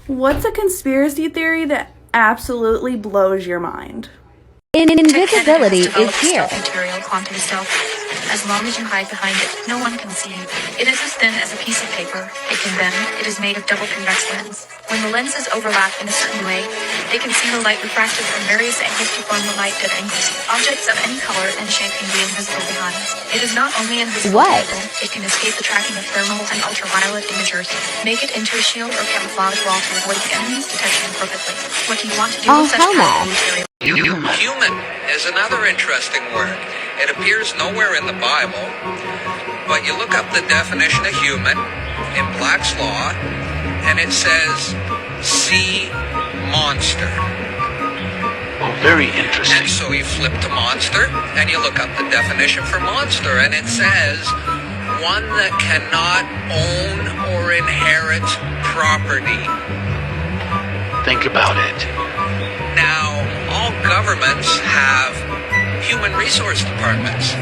What's a conspiracy theory that absolutely blows your mind? Invisibility is here. Material quantum stealth. As long as you hide behind it, no one can see you. It is as thin as a piece of paper. It can bend. It is made of double convex lens. When the lenses overlap in a certain way, they can see the light refracted from various angles to form the light at angles. Objects of any color and shape can be invisible behind. It is not only invisible to people, it can escape the tracking of thermal and ultraviolet imagers. Make it into a shield or camouflage wall to avoid the enemy's detection perfectly. What do you want to do with such powerful material? Human is another interesting word. It appears nowhere in the Bible, but you look up the definition of human in Black's Law, and it says sea monster. Oh, very interesting. And so you flip to monster, and you look up the definition for monster, and it says one that cannot own or inherit property. Think about it. Now, all governments have human resource departments,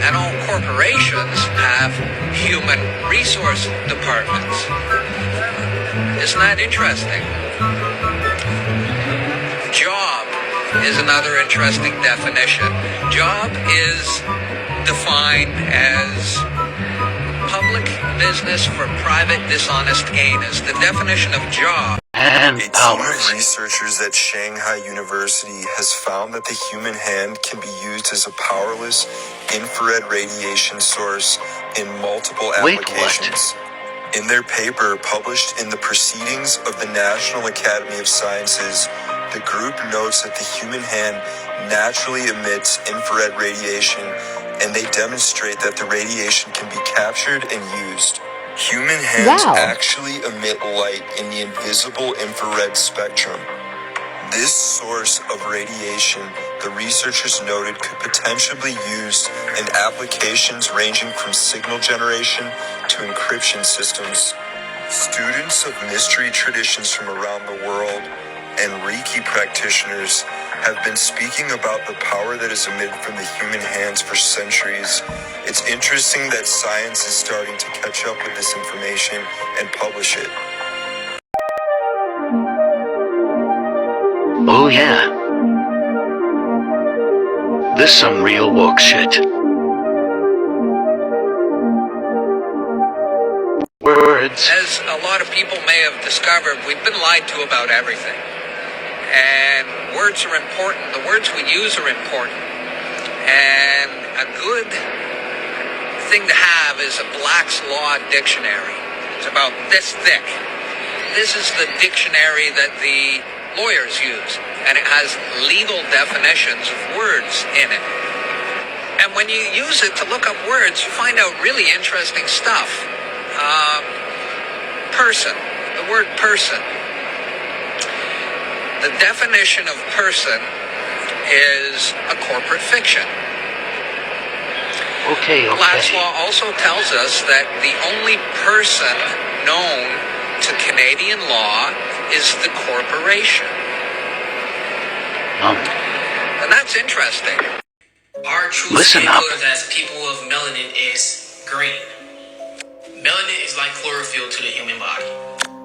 and all corporations have human resource departments. Isn't that interesting? Job is another interesting definition. Job is defined as public business for private dishonest gain. Is the definition of job. And a team of researchers at Shanghai University has found that the human hand can be used as a powerless infrared radiation source in multiple applications. In their paper published in the Proceedings of the National Academy of Sciences, the group notes that the human hand naturally emits infrared radiation, and they demonstrate that the radiation can be captured and used. Human hands actually emit light in the invisible infrared spectrum. This source of radiation, the researchers noted, could potentially be used in applications ranging from signal generation to encryption systems. Students of mystery traditions from around the world and Reiki practitioners have been speaking about the power that is emitted from the human hands for centuries. It's interesting that science is starting to catch up with this information and publish it. Oh yeah. This some real woke shit. Words. As a lot of people may have discovered, we've been lied to about everything. And words are important. The words we use are important. And a good thing to have is a Black's Law dictionary. It's about this thick. This is the dictionary that the lawyers use, and it has legal definitions of words in it. And when you use it to look up words, you find out really interesting stuff. Person, the word person. The definition of person is a corporate fiction. Okay. Black's Law also tells us that the only person known to Canadian law is the corporation. And that's interesting. Our true skin color as people of melanin is green. Melanin is like chlorophyll to the human body.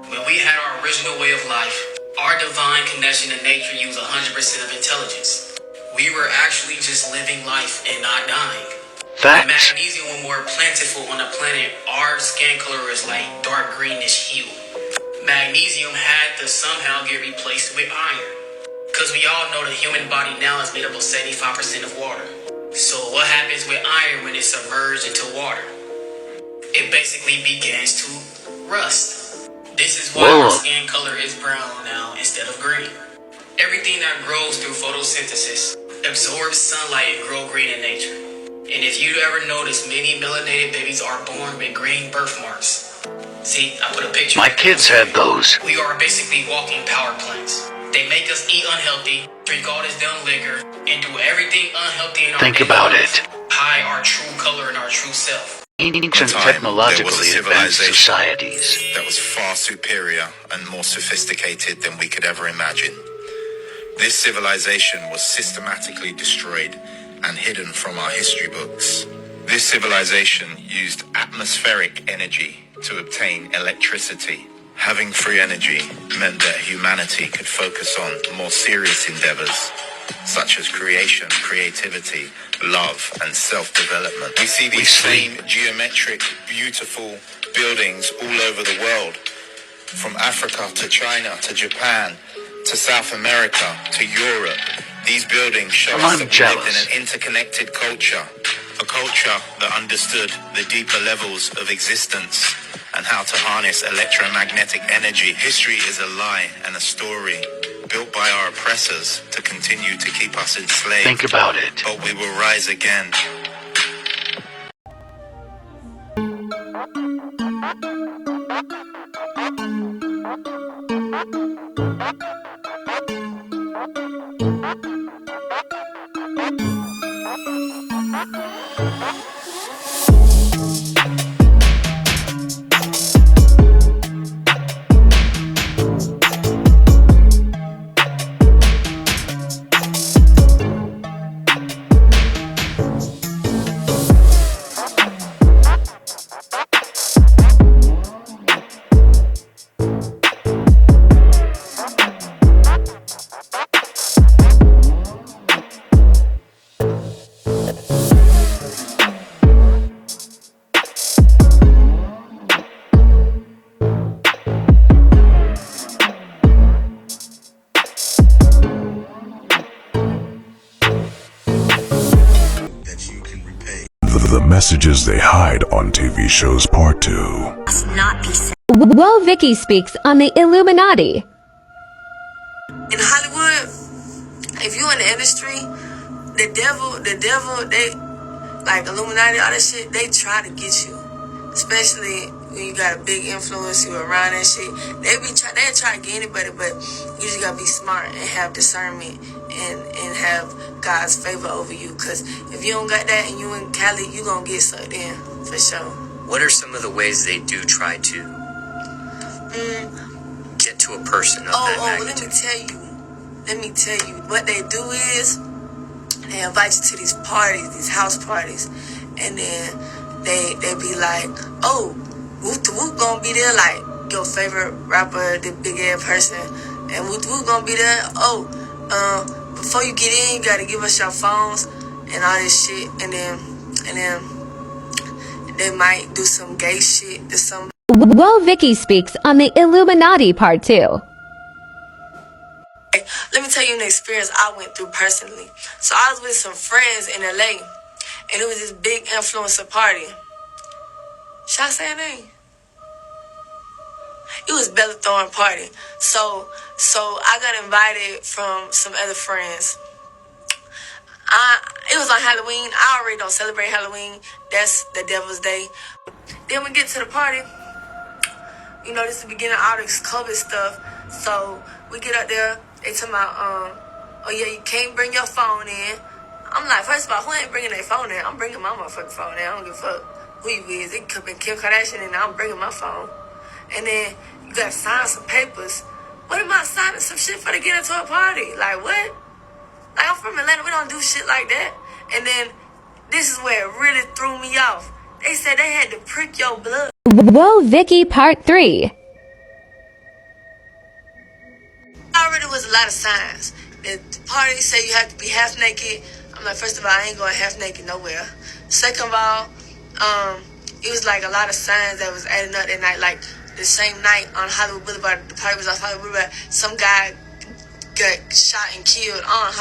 When we had our original way of life, our divine connection to nature used 100% of intelligence. We were actually just living life and not dying. Facts. When magnesium was more plentiful on the planet, our skin color is like dark greenish hue. Magnesium had to somehow get replaced with iron. Because we all know the human body now is made up of 75% of water. So what happens with iron when it's submerged into water? It basically begins to rust. This is why our skin color is brown now instead of green. Everything that grows through photosynthesis absorbs sunlight and grows green in nature. And if you ever notice, many melanated babies are born with green birthmarks. See, I put a picture. My kids had those. We are basically walking power plants. They make us eat unhealthy, drink all this dumb liquor, and do everything unhealthy in our Think about it. Hide our true color and our true self. Ancient technologically advanced societies that was far superior and more sophisticated than we could ever imagine. This civilization was systematically destroyed and hidden from our history books. This civilization used atmospheric energy to obtain electricity Having free energy meant that humanity could focus on more serious endeavors, such as creation, creativity, love, and self-development. We see these same geometric, beautiful buildings all over the world, from Africa to China to Japan to South America to Europe. These buildings show us that we lived in an interconnected culture, a culture that understood the deeper levels of existence and how to harness electromagnetic energy. History is a lie and a story built by our oppressors to continue to keep us enslaved. Think about it. But we will rise again. The messages they hide on TV shows Part 2. Well, Vicky speaks on the Illuminati. In Hollywood, if you in the industry, the devil, they, like Illuminati, all that shit, they try to get you. Especially when you got a big influence, you around that shit. They try to get anybody, but you just gotta be smart and have discernment and have God's favor over you. Cause if you don't got that and you in Cali, you gonna get sucked in, for sure. What are some of the ways they do try to get to a person of that magnitude? Let me tell you. What they do is they invite you to these parties, these house parties, and then they be like, oh, Whoop the Whoop gonna be there, like your favorite rapper, the big ass person, and Whoop the Whoop gonna be there. Oh, before you get in, you gotta give us your phones and all this shit, and then they might do some gay shit to some. Well, Vicky speaks on the Illuminati Part 2. Let me tell you an experience I went through personally. So I was with some friends in LA, and it was this big influencer party. Should I say her name? It was Bella Thorne party. So I got invited from some other friends. It was on Halloween. I already don't celebrate Halloween. That's the devil's day. Then we get to the party. You know, this is the beginning of all this COVID stuff. So we get up there. They tell me, oh yeah, you can't bring your phone in. I'm like, first of all, who ain't bringing their phone in? I'm bringing my motherfucking phone in. I don't give a fuck who you is. It could be Kim Kardashian, and I'm bringing my phone. And then you gotta sign some papers. What am I signing some shit for to get into a party? Like, what? Like, I'm from Atlanta. We don't do shit like that. And then this is where it really threw me off. They said they had to prick your blood. Well, Vicky Part 3. Already was a lot of signs. The party said you have to be half naked. I'm like, first of all, I ain't going half naked nowhere. Second of all, it was like a lot of signs that was adding up that night. Like the same night on Hollywood Boulevard, the party was off Hollywood Boulevard. Some guy got shot and killed on